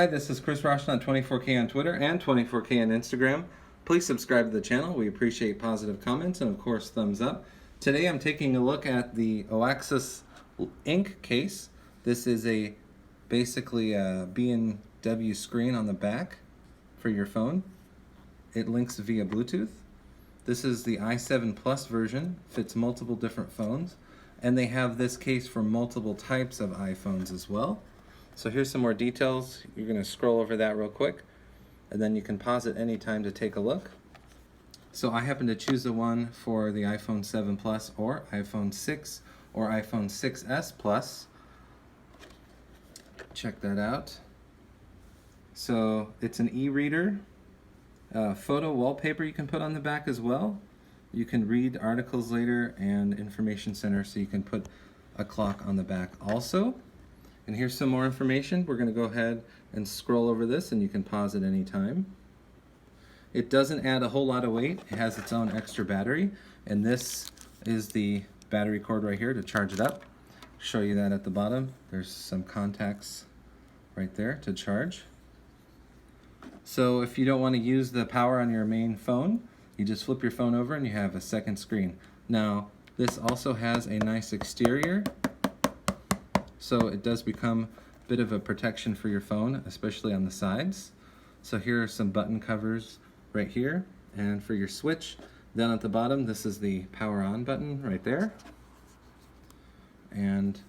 Hi, this is Chris Roshna, 24K on Twitter and 24K on Instagram. Please subscribe to the channel. We appreciate positive comments and, of course, thumbs up. Today I'm taking a look at the Oaxis InkCase. This is basically a B&W screen on the back for your phone. It links via Bluetooth. This is the i7 Plus version, fits multiple different phones, and they have this case for multiple types of iPhones as well. So here's some more details. You're going to scroll over that real quick, and then you can pause it anytime to take a look. So I happen to choose the one for the iPhone 7 Plus or iPhone 6 or iPhone 6s Plus. Check that out. So it's an e-reader, photo wallpaper you can put on the back as well. You can read articles later, and information center, so you can put a clock on the back also. And here's some more information. We're going to go ahead and scroll over this, and you can pause at any time. It doesn't add a whole lot of weight. It has its own extra battery, and this is the battery cord right here to charge it up. Show you that at the bottom. There's some contacts right there to charge. So if you don't want to use the power on your main phone, you just flip your phone over and you have a second screen. Now, this also has a nice exterior, so it does become a bit of a protection for your phone, especially on the sides. So here are some button covers right here, and for your switch, down at the bottom, this is the power on button right there. And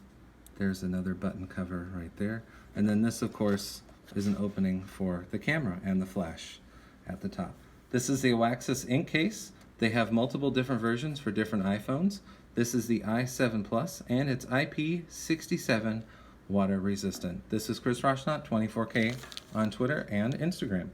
there's another button cover right there. And then this, of course, is an opening for the camera and the flash at the top. This is the Oaxis InkCase. They have multiple different versions for different iPhones. This is the i7 Plus, and it's IP67 water resistant. This is Chris Roshna, 24K on Twitter and Instagram.